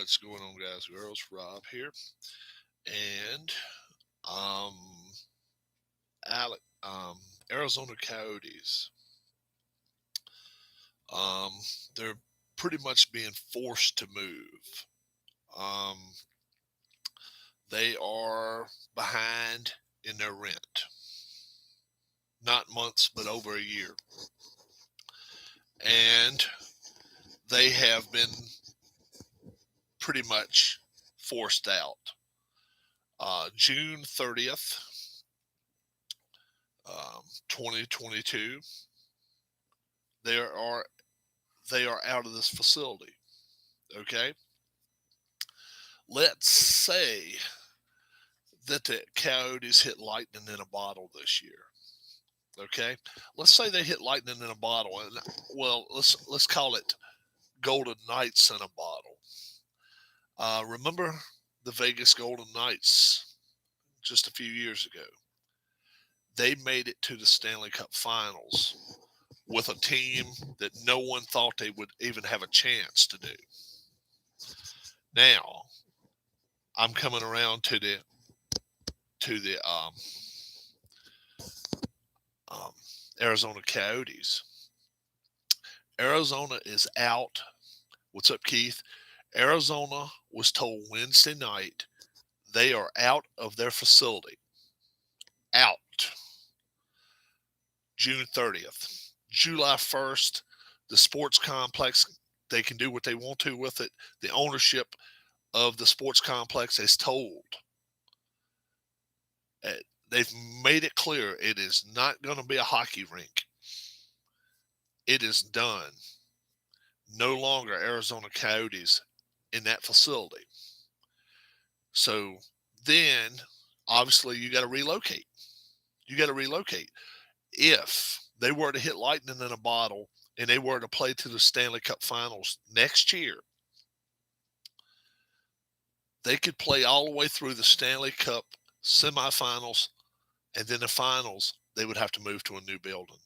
What's going on, guys, girls? Rob here, and um, Alec, Arizona Coyotes. Um, they're pretty much being forced to move. Um, they are behind in their rent, not months, but over a year, and they have been pretty much forced out. June 30th, 2022. They are they are out of this facility. Okay, let's say that the Coyotes hit lightning in a bottle this year. Okay, let's say they hit lightning in a bottle, and well, let's call it Golden Knights in a bottle. Remember the Vegas Golden Knights just a few years ago? They made it to the Stanley Cup Finals with a team that no one thought they would even have a chance to do. Now, I'm coming around to the um, Arizona Coyotes. Arizona is out. What's up, Keith? Arizona was told Wednesday night they are out of their facility. Out. June 30th. July 1st, the sports complex, they can do what they want to with it. The ownership of the sports complex is told. Uh, they've made it clear it is not going to be a hockey rink. It is done. No longer Arizona Coyotes in that facility. So then, obviously, you got to relocate. You got to relocate. If they were to hit lightning in a bottle and they were to play to the Stanley Cup Finals next year, they could play all the way through the Stanley Cup semifinals, and then the finals, they would have to move to a new building.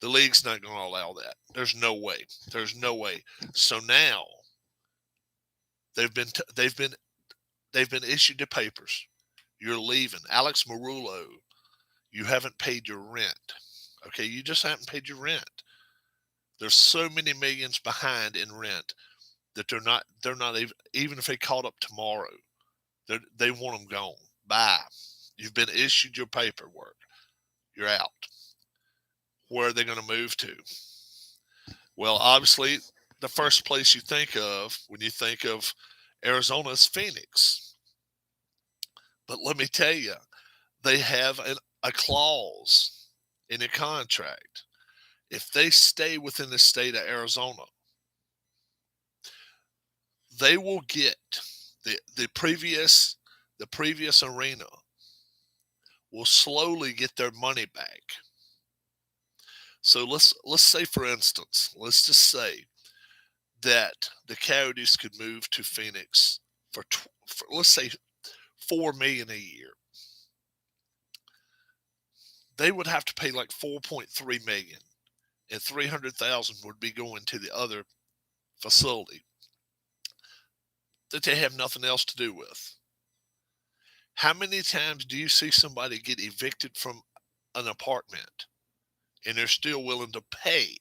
The league's not going to allow that. There's no way. There's no way. So now they've been t- they've been issued the papers. You're leaving. Alex Marullo, you haven't paid your rent. Okay, you just haven't paid your rent. There's so many millions behind in rent that they're not even if they called up tomorrow, they want them gone. Bye. You've been issued your paperwork. You're out. Where are they going to move to? Well, obviously, the first place you think of when you think of Arizona is Phoenix. But let me tell you, they have a clause in a contract. If they stay within the state of Arizona, they will get the previous arena will slowly get their money back. So let's say, for instance, let's just say that the Coyotes could move to Phoenix for let's say $4 million a year. They would have to pay like 4.3 million, and 300,000 would be going to the other facility that they have nothing else to do with. How many times do you see somebody get evicted from an apartment and they're still willing to pay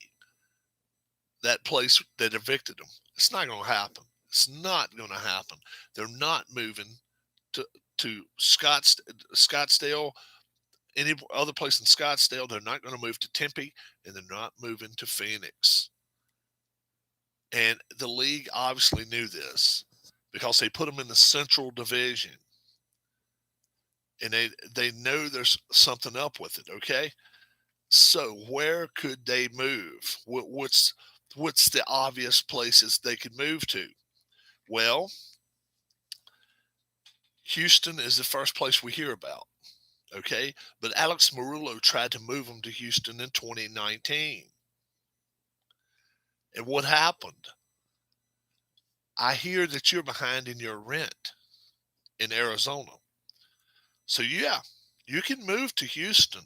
that place that evicted them? It's not going to happen. It's not going to happen. They're not moving to Scottsdale, any other place in Scottsdale. They're not going to move to Tempe, and they're not moving to Phoenix. And the league obviously knew this because they put them in the Central Division, and they know there's something up with it. Okay, so where could they move? What's the obvious places they could move to? Well, Houston is the first place we hear about. Okay, but Alex Marullo tried to move them to Houston in 2019, and what happened? I hear that you're behind in your rent in Arizona. So yeah, you can move to Houston,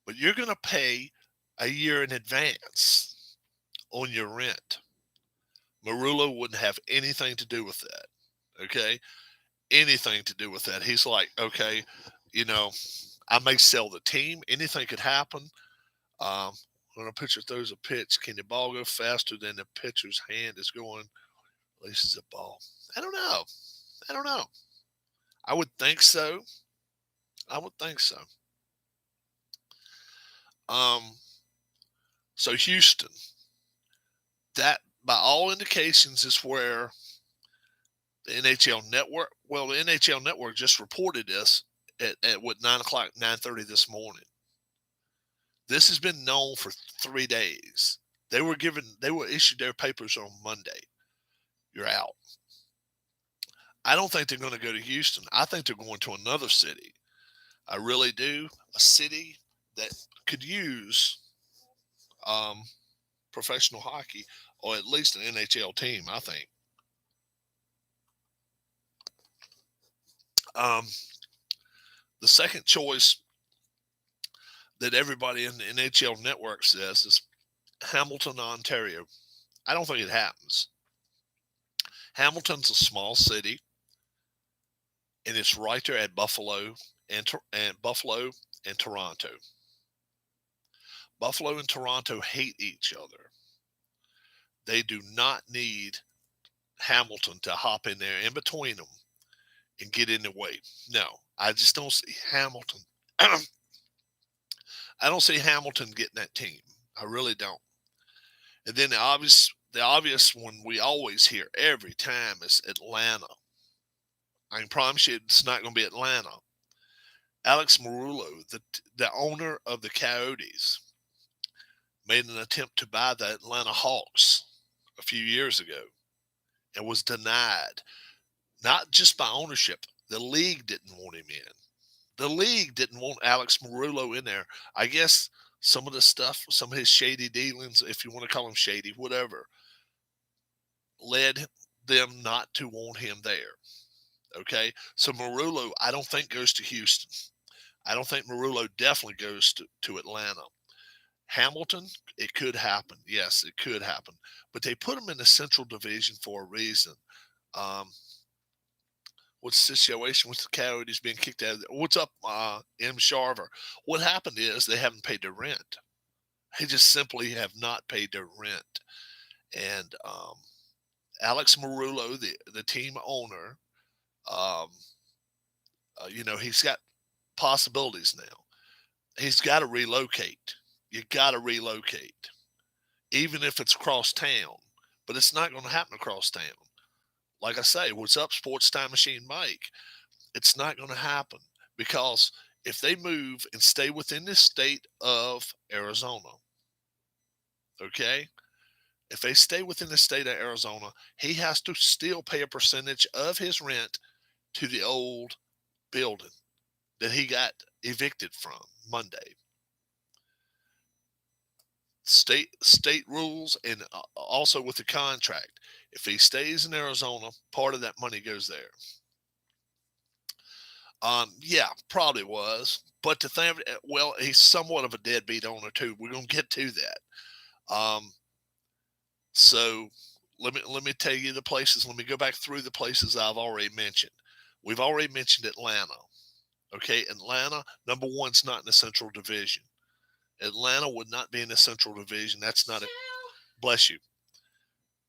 but you're going to pay a year in advance on your rent. Marullo wouldn't have anything to do with that. Okay, anything to do with that. He's like, okay, you know, I may sell the team. Anything could happen. When a pitcher throws a pitch, can the ball go faster than the pitcher's hand is going? Releases a ball. I don't know. I don't know. I would think so. I would think so. Um, so Houston, that by all indications is where the NHL Network. Well, the NHL Network just reported this at what 9 o'clock, 9:30 this morning. This has been known for 3 days. They were issued their papers on Monday. You're out. I don't think they're going to go to Houston. I think they're going to another city. I really do. A city that could use um, professional hockey, or at least an NHL team, I think. Um, the second choice that everybody in the NHL network says is Hamilton, Ontario. I don't think it happens. Hamilton's a small city, and it's right there at Buffalo and Buffalo and Toronto. Buffalo and Toronto hate each other. They do not need Hamilton to hop in there in between them and get in the way. No, I just don't see Hamilton. I don't see Hamilton getting that team. I really don't. And then the obvious one we always hear every time is Atlanta. I can promise you it's not going to be Atlanta. Alex Marullo, the owner of the Coyotes, made an attempt to buy the Atlanta Hawks a few years ago and was denied, not just by ownership. The league didn't want him in. The league didn't want Alex Marullo in there. I guess some of the stuff, some of his shady dealings, if you want to call him shady, whatever, led them not to want him there. Okay, so Marullo, I don't think goes to Houston. I don't think Marullo definitely goes to Atlanta. Hamilton, it could happen. Yes, it could happen. But they put him in the Central Division for a reason. Um, what's the situation with the Coyotes being kicked out of there? What's up, M. Sharver? What happened is they haven't paid their rent. They just simply have not paid their rent. And Alex Marullo, the team owner, um, he's got possibilities now. He's got to relocate. You got to relocate, even if it's across town. But it's not going to happen across town. Like I say, what's up, Sports Time Machine Mike? It's not going to happen because if they move and stay within the state of Arizona, okay, if they stay within the state of Arizona, he has to still pay a percentage of his rent to the old building that he got evicted from Monday. State rules, and also with the contract, if he stays in Arizona, part of that money goes there. Yeah, probably was, but the thing, well, he's somewhat of a deadbeat owner too. We're gonna get to that. So let me tell you the places. Let me go back through the places I've already mentioned. We've already mentioned Atlanta. Okay, Atlanta, number one's not in the Central Division. Atlanta would not be in the Central Division. That's not a bless you.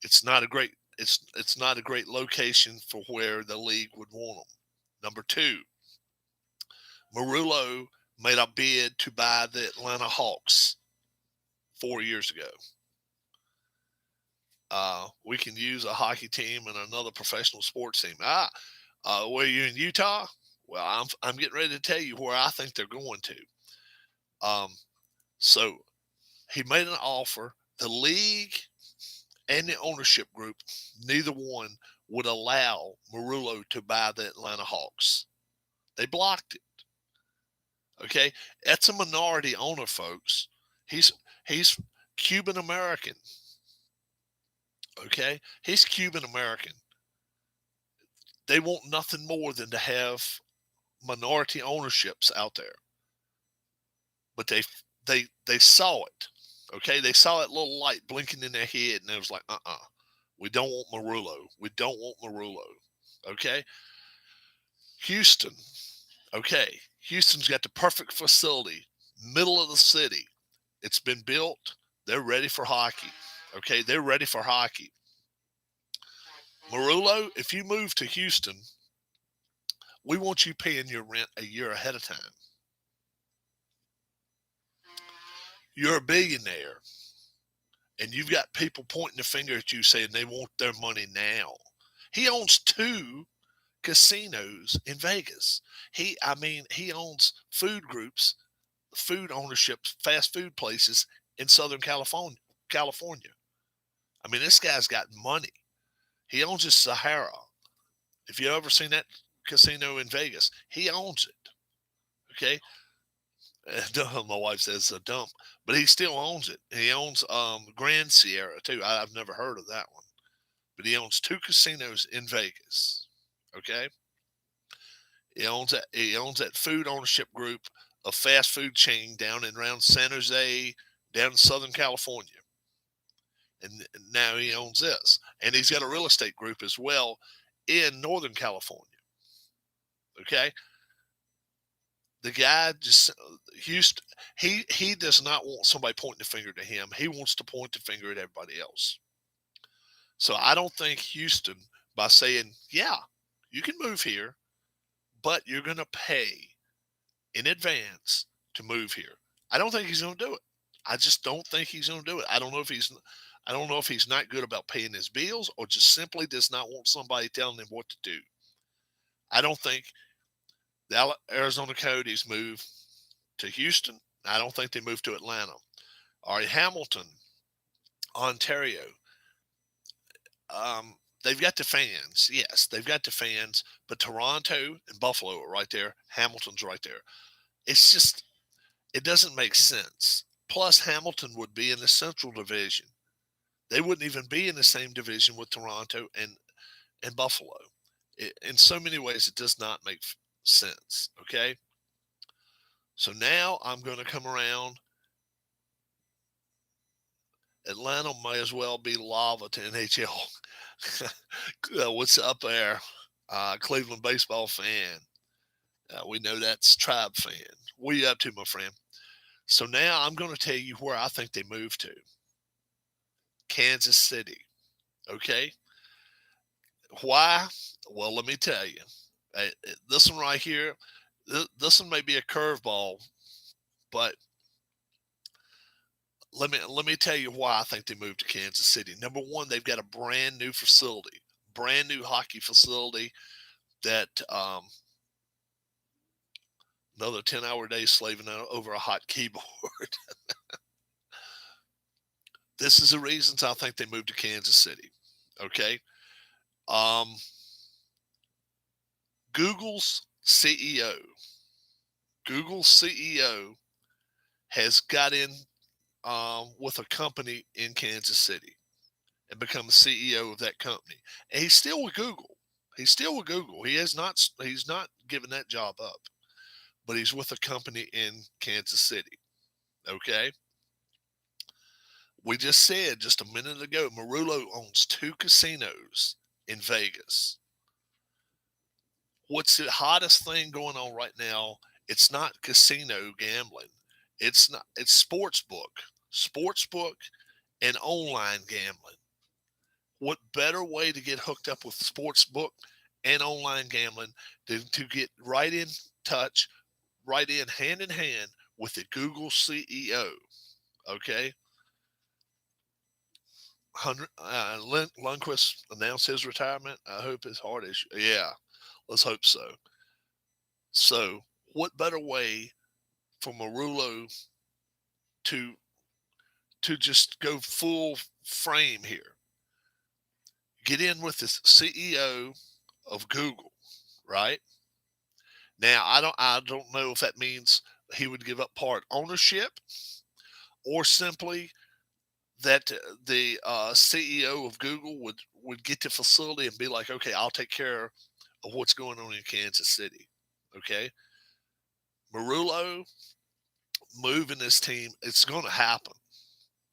It's not a great it's not a great location for where the league would want them. Number two, Marullo made a bid to buy the Atlanta Hawks 4 years ago. We can use a hockey team and another professional sports team. Where you in Utah? Well, I'm getting ready to tell you where I think they're going to. So he made an offer. The league and the ownership group, neither one would allow Marullo to buy the Atlanta Hawks. They blocked it. Okay, that's a minority owner, folks. He's Cuban American. Okay, he's Cuban American. They want nothing more than to have minority ownerships out there. But they saw it. Okay, they saw that little light blinking in their head, and it was like, We don't want Marullo. We don't want Marullo. Okay. Houston. Okay. Houston's got the perfect facility, middle of the city. It's been built. They're ready for hockey. Okay. They're ready for hockey. Marullo, if you move to Houston, we want you paying your rent a year ahead of time. You're a billionaire, and you've got people pointing the finger at you saying they want their money now. He owns 2 casinos in Vegas. He owns food groups, food ownership, fast food places in Southern California. California. I mean, this guy's got money. He owns his Sahara. If you ever seen that casino in Vegas, he owns it. Okay. My wife says it's a dump, but he still owns it. He owns Grand Sierra too. I've never heard of that one, but he owns 2 casinos in Vegas. Okay. He owns that food ownership group, a fast food chain down in around San Jose, down in Southern California. And now he owns this. And he's got a real estate group as well in Northern California. Okay. The guy just Houston, he does not want somebody pointing the finger to him. He wants to point the finger at everybody else. So I don't think Houston, by saying, yeah, you can move here, but you're going to pay in advance to move here. I don't think he's going to do it. I just don't think he's going to do it. I don't know if he's not good about paying his bills or just simply does not want somebody telling him what to do. I don't think the Arizona Coyotes move to Houston. I don't think they move to Atlanta. All right, Hamilton, Ontario. They've got the fans. Yes, they've got the fans, but Toronto and Buffalo are right there. Hamilton's right there. It's just, it doesn't make sense. Plus, Hamilton would be in the Central Division. They wouldn't even be in the same division with Toronto and Buffalo. In so many ways, it does not make sense. Okay. So now I'm going to come around. Atlanta may as well be lava to NHL. What's up there? Cleveland baseball fan. We know that's Tribe fan. What are you up to, my friend? So now I'm going to tell you where I think they moved to. Kansas City. Okay. Why? Well, let me tell you. This one right here, this one may be a curveball, but let me tell you why I think they moved to Kansas City. Number one, they've got a brand new facility, brand new hockey facility that another 10-hour day slaving over a hot keyboard. This is the reasons I think they moved to Kansas City. Okay. Google's CEO, has got in with a company in Kansas City and become the CEO of that company. And he's still with Google. He's still with Google. He's not given that job up, but he's with a company in Kansas City. Okay. We just said just a minute ago, Marullo owns 2 casinos in Vegas. What's the hottest thing going on right now? It's not casino gambling. It's sportsbook and online gambling. What better way to get hooked up with sportsbook and online gambling than to get right in touch, right in hand with the Google CEO? Okay. Lundquist announced his retirement. I hope his heart is, yeah, let's hope so. So, what better way for Marullo to just go full frame here? Get in with the CEO of Google, right? Now, I don't know if that means he would give up part ownership or simply that the CEO of Google would get the facility and be like, okay, I'll take care of what's going on in Kansas City. Okay. Marullo moving this team, it's going to happen.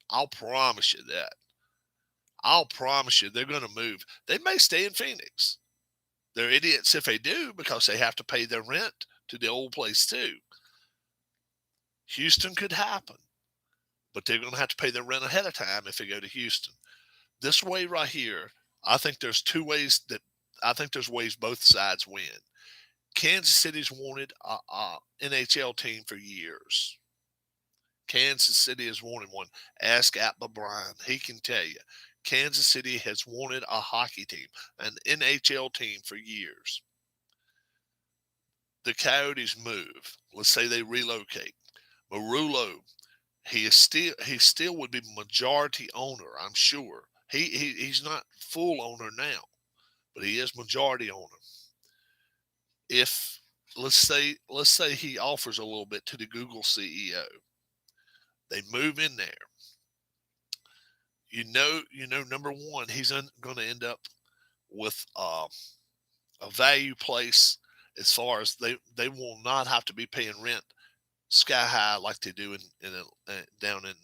I'll promise you that. I'll promise you they're going to move. They may stay in Phoenix. They're idiots if they do because they have to pay their rent to the old place too. Houston could happen, but they're going to have to pay their rent ahead of time if they go to Houston. This way right here, I think there's two ways that I think there's ways both sides win. Kansas City's wanted a NHL team for years. Kansas City has wanted one. Ask Atla Bryan. He can tell you. Kansas City has wanted a hockey team, an NHL team for years. The Coyotes move. Let's say they relocate. Marulo, he still would be majority owner, I'm sure. He's not full owner now, but he is majority owner. If let's say he offers a little bit to the Google CEO, they move in there. Number one, he's going to end up with a value place as far as they will not have to be paying rent sky high like they do in down in